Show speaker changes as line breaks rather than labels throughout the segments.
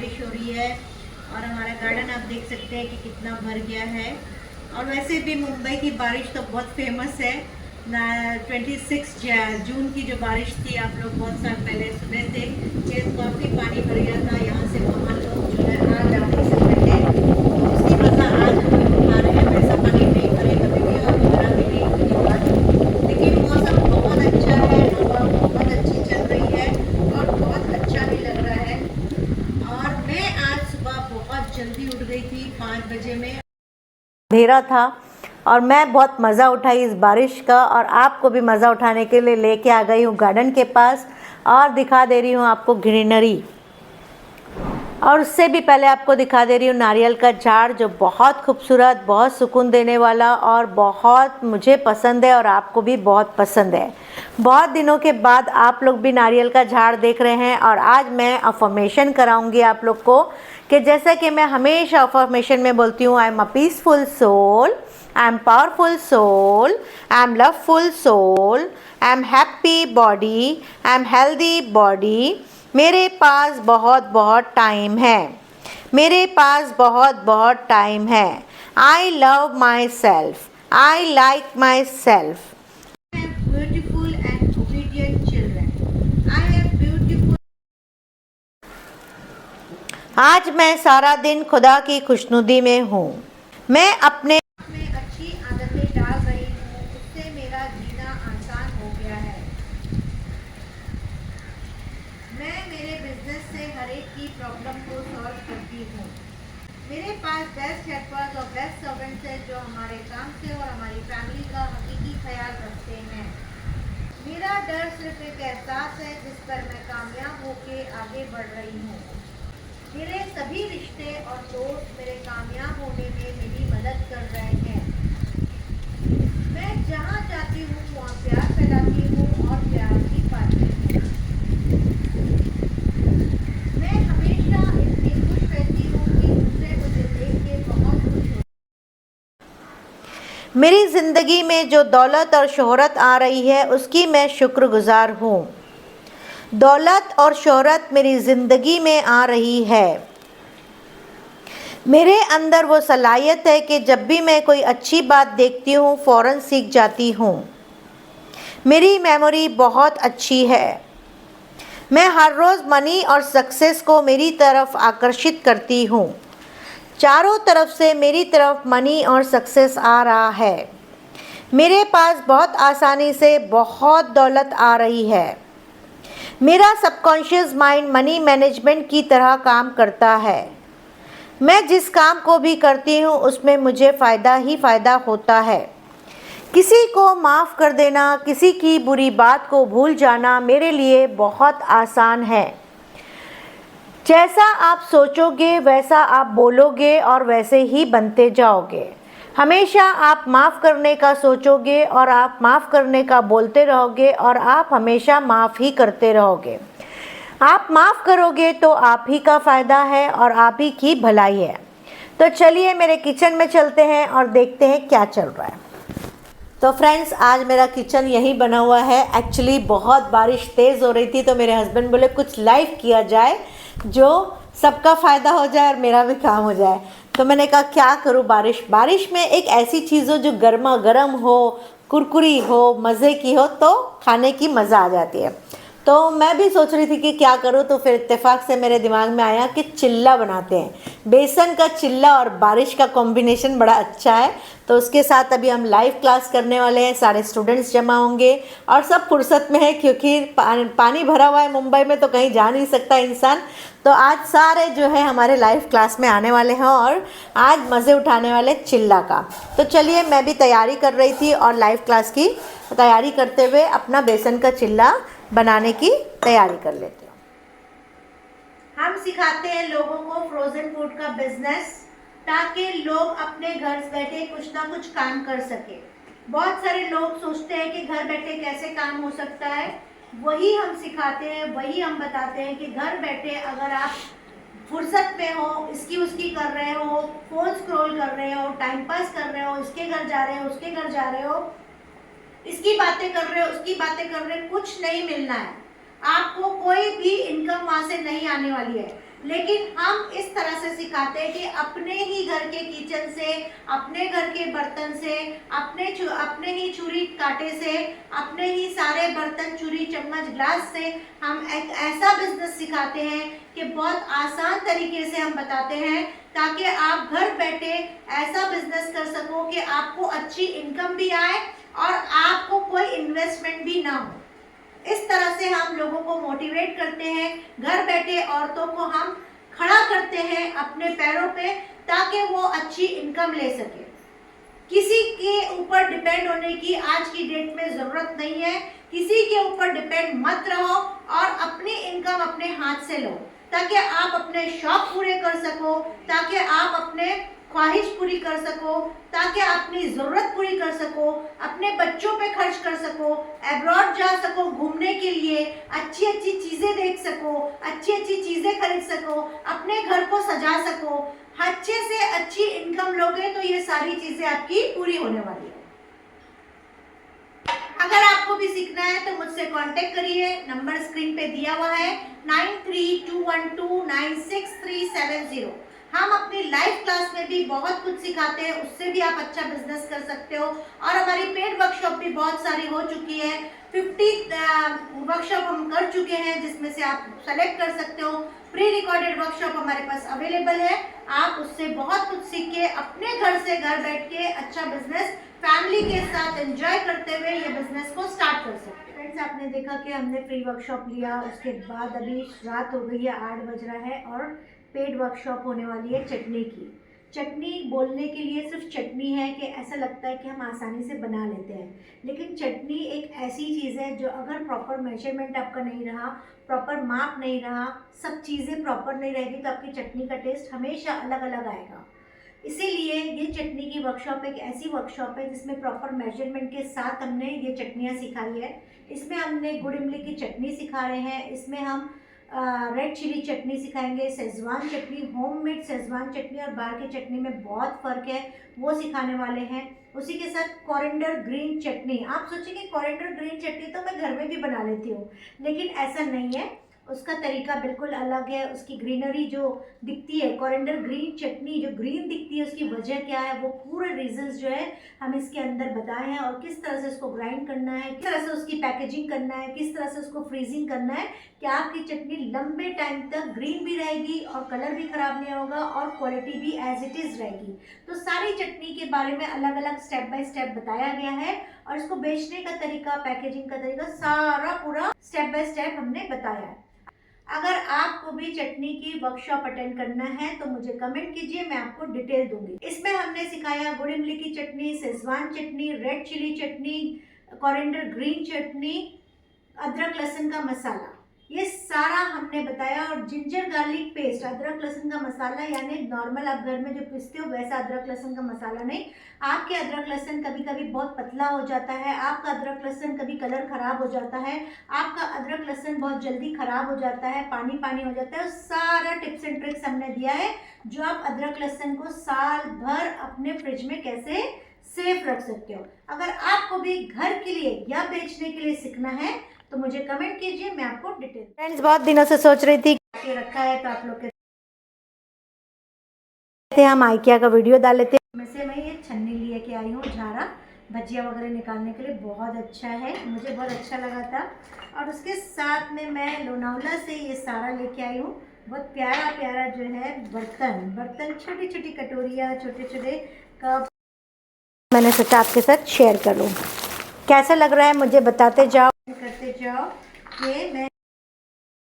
बारिश हो रही है और हमारा गार्डन आप देख सकते हैं कि कितना भर गया है। और वैसे भी मुंबई की बारिश तो बहुत फेमस है ना। 26 जून की जो बारिश थी, आप लोग बहुत साल पहले सुने थे कि काफ़ी पानी भर गया था। यहाँ से वहाँ लोग जो है आ जा नहीं सकते थे, तो उसकी मज़ा आज हम लोग उठा रहे हैं। वैसा पानी नहीं भरे कभी भी और भरा भी नहीं उसके बाद। लेकिन मौसम बहुत अच्छा है, हवा बहुत अच्छी चल रही है और बहुत अच्छा भी लग रहा है। और मैं आज सुबह बहुत जल्दी उठ गई थी, 5 बजे में। अंधेरा था और मैं बहुत मज़ा उठाई इस बारिश का, और आपको भी मज़ा उठाने के लिए लेके आ गई हूँ गार्डन के पास और दिखा दे रही हूँ आपको ग्रीनरी। और उससे भी पहले आपको दिखा दे रही हूँ नारियल का झाड़, जो बहुत खूबसूरत, बहुत सुकून देने वाला और बहुत मुझे पसंद है और आपको भी बहुत पसंद है। बहुत दिनों के बाद आप लोग भी नारियल का झाड़ देख रहे हैं और आज मैं अफर्मेशन कराऊंगी आप लोग को कि जैसा कि मैं हमेशा अफर्मेशन में बोलती हूँ, I am a peaceful soul, I am powerful soul, I am loveful soul, I am happy body, I am healthy body, मेरे पास बहुत बहुत टाइम है, मेरे पास बहुत बहुत टाइम है, I love my self, I like my self, beautiful and obedient children, I am beautiful. आज मैं सारा दिन खुदा की खुशनुदी में हूँ। मैं अपने में अच्छी आदतें डाल रही हूँ, उससे मेरा जीना आसान हो गया है। मैं मेरे बिजनेस से हर एक की प्रॉब्लम को सॉल्व करती हूँ। मेरे पास बेस्ट हेल्पर्स और बेस्ट सर्वेंट्स हैं जो हमारे काम से और हमारी फैमिली का हकीकी ख्याल रखते हैं। मेरा डर सिर्फ एक एहसास है जिस पर मैं कामयाब होके आगे बढ़ रही हूँ। मेरे सभी रिश्ते और दोस्त मेरे कामयाब होने में मेरी मदद कर रहे हैं। मैं जहाँ जाती हूँ वहाँ प्यार फैलाती हूँ और प्यार ही पाती हूँ। मैं हमेशा इतनी खुश रहती हूँ कि दूसरे मुझे देख के बहुत खुश होते हैं। मेरी ज़िंदगी में जो दौलत और शोहरत आ रही है उसकी मैं शुक्रगुजार हूँ। दौलत और शोहरत मेरी ज़िंदगी में आ रही है। मेरे अंदर वो सलाहियत है कि जब भी मैं कोई अच्छी बात देखती हूँ फ़ौरन सीख जाती हूँ। मेरी मेमोरी बहुत अच्छी है। मैं हर रोज़ मनी और सक्सेस को मेरी तरफ आकर्षित करती हूँ। चारों तरफ से मेरी तरफ मनी और सक्सेस आ रहा है। मेरे पास बहुत आसानी से बहुत दौलत आ रही है। मेरा सबकॉन्शियस माइंड मनी मैनेजमेंट की तरह काम करता है। मैं जिस काम को भी करती हूँ उसमें मुझे फ़ायदा ही फ़ायदा होता है। किसी को माफ़ कर देना, किसी की बुरी बात को भूल जाना मेरे लिए बहुत आसान है। जैसा आप सोचोगे वैसा आप बोलोगे और वैसे ही बनते जाओगे। हमेशा आप माफ़ करने का सोचोगे और आप माफ़ करने का बोलते रहोगे और आप हमेशा माफ़ ही करते रहोगे। आप माफ़ करोगे तो आप ही का फ़ायदा है और आप ही की भलाई है। तो चलिए मेरे किचन में चलते हैं और देखते हैं क्या चल रहा है। तो फ्रेंड्स, आज मेरा किचन यही बना हुआ है। एक्चुअली बहुत बारिश तेज़ हो रही थी तो मेरे हस्बैंड बोले कुछ लाइव किया जाए जो सबका फ़ायदा हो जाए और मेरा भी काम हो जाए। तो मैंने कहा क्या करूँ, बारिश में एक ऐसी चीज़ हो जो गर्मा गर्म हो, कुरकुरी हो, मज़े की हो तो खाने की मज़ा आ जाती है। तो मैं भी सोच रही थी कि क्या करूँ, तो फिर इत्तेफाक से मेरे दिमाग में आया कि चिल्ला बनाते हैं। बेसन का चिल्ला और बारिश का कॉम्बिनेशन बड़ा अच्छा है। तो उसके साथ अभी हम लाइव क्लास करने वाले हैं, सारे स्टूडेंट्स जमा होंगे और सब फुर्सत में है क्योंकि पानी भरा हुआ है मुंबई में तो कहीं जा नहीं सकता इंसान। तो आज सारे जो है हमारे लाइव क्लास में आने वाले हैं और आज मज़े उठाने वाले चिल्ला का। तो चलिए मैं भी तैयारी कर रही थी और लाइव क्लास की तैयारी करते हुए अपना बेसन का चिल्ला बनाने की तैयारी कर लेते हो। हम सिखाते हैं लोगों को फ्रोजन फूड का बिजनेस ताकि लोग अपने घर बैठे कुछ ना कुछ काम कर सके। बहुत सारे लोग सोचते हैं कि घर बैठे कैसे काम हो सकता है, वही हम सिखाते हैं, वही हम बताते हैं कि घर बैठे अगर आप फुर्सत में हो, इसकी उसकी कर रहे हो, फोन स्क्रॉल कर रहे हो, टाइम पास कर रहे हो, इसके घर जा रहे हो, उसके घर जा रहे हो, इसकी बातें कर रहे हो, उसकी बातें कर रहे हो, कुछ नहीं मिलना है आपको, कोई भी इनकम वहां से नहीं आने वाली है। लेकिन हम इस तरह से सिखाते हैं कि अपने ही घर के किचन से, अपने घर के बर्तन से, अपने ही छुरी कांटे से, अपने ही सारे बर्तन छुरी चम्मच ग्लास से हम एक ऐसा बिजनेस सिखाते हैं कि बहुत आसान तरीके से हम बताते हैं, ताकि आप घर बैठे ऐसा बिजनेस कर सको कि आपको अच्छी इनकम भी आए और आपको कोई इन्वेस्टमेंट भी ना हो। इस तरह से हम लोगों को मोटिवेट करते हैं, घर बैठे औरतों को हम खड़ा करते हैं अपने पैरों पे, ताकि वो अच्छी इनकम ले सके। किसी के ऊपर डिपेंड होने की आज की डेट में ज़रूरत नहीं है। किसी के ऊपर डिपेंड मत रहो और अपनी इनकम अपने हाथ से लो, ताकि आप अपने शौक पूरे कर सको, ताकि आप अपने ख्वाहिश पूरी कर सको, ताकि अपनी ज़रूरत पूरी कर सको, अपने बच्चों पे खर्च कर सको, अब्रॉड जा सको घूमने के लिए, अच्छी अच्छी चीज़ें देख सको, अच्छी अच्छी चीज़ें खरीद सको, अपने घर को सजा सको। अच्छे से अच्छी इनकम लोगे तो ये सारी चीज़ें आपकी पूरी होने वाली है। अगर आपको भी सीखना है तो मुझसे कांटेक्ट करिए, नंबर स्क्रीन पे दिया हुआ है 9321296370। हम अपनी लाइव क्लास में भी बहुत कुछ सिखाते हैं, उससे भी आप अच्छा बिजनेस कर सकते हो। और हमारी पेड वर्कशॉप भी बहुत सारी हो चुकी है, 50 वर्कशॉप हम कर चुके हैं, जिसमें से आप सेलेक्ट कर सकते हो। प्री रिकॉर्डेड वर्कशॉप हमारे पास अवेलेबल है, आप उससे बहुत कुछ सीख के अपने घर से घर बैठ के अच्छा बिजनेस फैमिली के साथ एंजॉय करते हुए ये बिजनेस को स्टार्ट कर सकते हैं। फ्रेंड्स, आपने देखा कि हमने फ्री वर्कशॉप लिया, उसके बाद अभी रात हो गई है, 8 बज रहा है और पेड वर्कशॉप होने वाली है चटनी की। चटनी बोलने के लिए सिर्फ चटनी है कि ऐसा लगता है कि हम आसानी से बना लेते हैं, लेकिन चटनी एक ऐसी चीज़ है जो अगर प्रॉपर मेजरमेंट आपका नहीं रहा, प्रॉपर माप नहीं रहा, सब चीज़ें प्रॉपर नहीं रहेगी, तो आपकी चटनी का टेस्ट हमेशा अलग अलग आएगा। इसीलिए ये चटनी की वर्कशॉप एक ऐसी वर्कशॉप है जिसमें प्रॉपर मेजरमेंट के साथ हमने ये चटनियाँ सिखाई है। इसमें हमने गुड़ इमली की चटनी सिखा रहे हैं, इसमें हम रेड चिली चटनी सिखाएंगे, शेजवान चटनी, होममेड शेजवान चटनी और बाहर की चटनी में बहुत फ़र्क है, वो सिखाने वाले हैं। उसी के साथ कोरिएंडर ग्रीन चटनी। आप सोचेंगे कोरिएंडर ग्रीन चटनी तो मैं घर में भी बना लेती हूँ, लेकिन ऐसा नहीं है, उसका तरीका बिल्कुल अलग है। उसकी ग्रीनरी जो दिखती है, कोरिएंडर ग्रीन चटनी जो ग्रीन दिखती है, उसकी वजह क्या है, वो पूरे रीजंस जो है हम इसके अंदर बताए हैं, और किस तरह से उसको ग्राइंड करना है, किस तरह से उसकी पैकेजिंग करना है, किस तरह से उसको फ्रीजिंग करना है कि आपकी चटनी लंबे टाइम तक ग्रीन भी रहेगी और कलर भी ख़राब नहीं होगा और क्वालिटी भी एज इट इज़ रहेगी। तो सारी चटनी के बारे में अलग अलग स्टेप बाय स्टेप बताया गया है, और इसको बेचने का तरीका, पैकेजिंग का तरीका, सारा पूरा स्टेप बाय स्टेप हमने बताया है। अगर आपको भी चटनी की वर्कशॉप अटेंड करना है तो मुझे कमेंट कीजिए, मैं आपको डिटेल दूंगी। इसमें हमने सिखाया गुड़ इमली की चटनी, शेजवान चटनी, रेड चिली चटनी, कोरिएंडर ग्रीन चटनी, अदरक लहसुन का मसाला, ये सारा हमने बताया। और जिंजर गार्लिक पेस्ट, अदरक लहसुन का मसाला, यानी नॉर्मल आप घर में जो पीसते हो वैसा अदरक लहसुन का मसाला नहीं। आपके अदरक लहसुन कभी कभी बहुत पतला हो जाता है, आपका अदरक लहसुन कभी कलर ख़राब हो जाता है, आपका अदरक लहसुन बहुत जल्दी ख़राब हो जाता है, पानी पानी हो जाता है। सारा टिप्स एंड ट्रिक्स हमने दिया है, जो आप अदरक लहसुन को साल भर अपने फ्रिज में कैसे सेफ रख सकते हो। अगर आपको भी घर के लिए या बेचने के लिए सीखना है तो मुझे कमेंट कीजिए, मैं आपको डिटेल। फ्रेंड्स, बहुत दिनों से सोच रही थी कि रखा है तो आप लोग के हम आइकिया का वीडियो डाल लेते हैं। मैं से मैं ये छन्नी लिए के आई हूँ, झारा भजिया वगैरह निकालने के लिए, बहुत अच्छा है, मुझे बहुत अच्छा लगा था। और उसके साथ में मैं लोनावला से ये सारा लेके आई हूँ, बहुत प्यारा प्यारा जो है बर्तन, छोटी छोटी कटोरियाँ, छोटे छोटे कप, मैंने सोचा आपके साथ शेयर करूँ। कैसा लग रहा है मुझे बताते जाओ, करते जाओ। ये मैं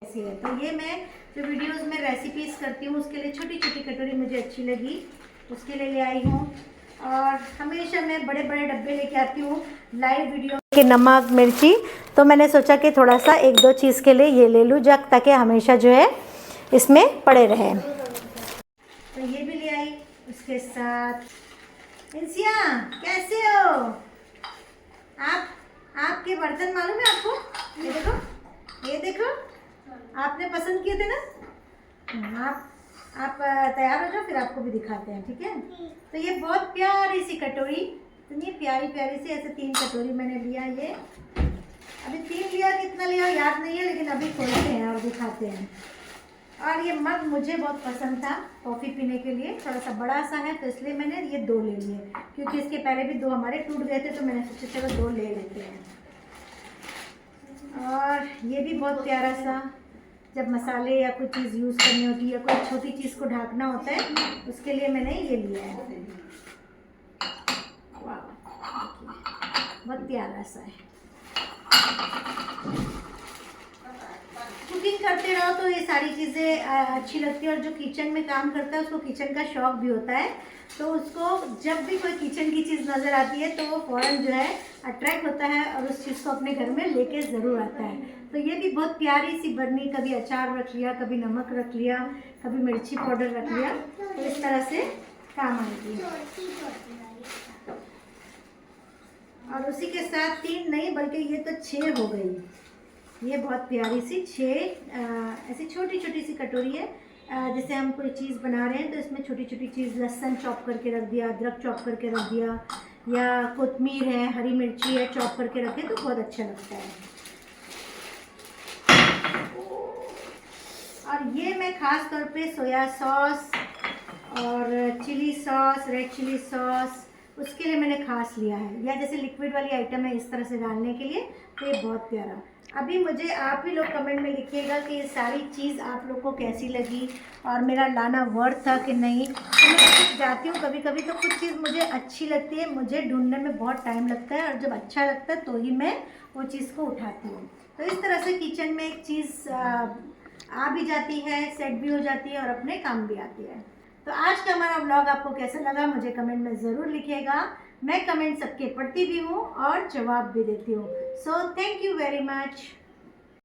ऐसी है, तो ये मैं जो वीडियोस में रेसिपीज़ करती हूँ उसके लिए छोटी छोटी कटोरी मुझे अच्छी लगी, उसके लिए ले आई हूँ। और हमेशा मैं बड़े बड़े डब्बे लेके आती हूँ लाइव वीडियो के, नमक मिर्ची, तो मैंने सोचा कि थोड़ा सा एक दो चीज़ के लिए ये ले लूँ जग, ताकि हमेशा जो है इसमें पड़े रहे। तो ये भी ले आई। उसके साथ इंसिया, कैसे हो आप? आपके बर्तन मालूम है आपको? ये देखो, ये देखो, आपने पसंद किए थे ना। आप तैयार हो जाओ, फिर आपको भी दिखाते हैं, ठीक है? तो ये बहुत प्यारी सी कटोरी, इतनी प्यारी प्यारी सी, ऐसे 3 कटोरी मैंने लिया। ये अभी 3 लिया, कितना लिया याद नहीं है, लेकिन अभी खोलते हैं और दिखाते हैं। और ये मग मुझे बहुत पसंद था कॉफ़ी पीने के लिए, थोड़ा सा बड़ा सा है तो इसलिए मैंने ये 2 ले लिए, क्योंकि इसके पहले भी 2 हमारे टूट गए थे तो मैंने सोचा चलो 2 ले लेते हैं। और ये भी बहुत प्यारा सा, जब मसाले या कोई चीज़ यूज़ करनी होती है या कोई छोटी चीज़ को ढकना होता है उसके लिए मैंने ये लिया है। वाह, बहुत प्यारा सा है। कुकिंग करते रहो तो ये सारी चीज़ें अच्छी लगती है, और जो किचन में काम करता है उसको किचन का शौक़ भी होता है, तो उसको जब भी कोई किचन की चीज़ नज़र आती है तो वो फ़ौरन जो है अट्रैक्ट होता है और उस चीज़ को अपने घर में लेके ज़रूर आता है। तो ये भी बहुत प्यारी सी बनी, कभी अचार रख लिया, कभी नमक रख लिया, कभी मिर्ची पाउडर रख लिया, तो इस तरह से काम आएगी। और उसी के साथ 3 नहीं बल्कि ये तो 6 हो गई। ये बहुत प्यारी सी 6 ऐसी छोटी छोटी सी कटोरी है। जैसे हम कोई चीज़ बना रहे हैं तो इसमें छोटी छोटी चीज़, लहसुन चॉप करके रख दिया, अदरक चॉप करके रख दिया, या कोतमीर है, हरी मिर्ची है, चॉप करके रखे तो बहुत अच्छा लगता है। और ये मैं ख़ास तौर पे सोया सॉस और chilli sauce, red chilli sauce, उसके लिए मैंने खास लिया है, या जैसे लिक्विड वाली आइटम है इस तरह से डालने के लिए, तो ये बहुत प्यारा। अभी मुझे आप ही लोग कमेंट में लिखिएगा कि ये सारी चीज़ आप लोग को कैसी लगी और मेरा लाना वर्थ था कि नहीं। तो मैं जाती हूँ कभी कभी तो कुछ चीज़ मुझे अच्छी लगती है, मुझे ढूंढने में बहुत टाइम लगता है, और जब अच्छा लगता है तो ही मैं वो चीज़ को उठाती हूँ। तो इस तरह से किचन में एक चीज़ आ भी जाती है, सेट भी हो जाती है और अपने काम भी आती है। तो आज का हमारा व्लॉग आपको कैसा लगा मुझे कमेंट में ज़रूर लिखिएगा। मैं कमेंट सबके पढ़ती भी हूँ और जवाब भी देती हूँ। So thank you very much.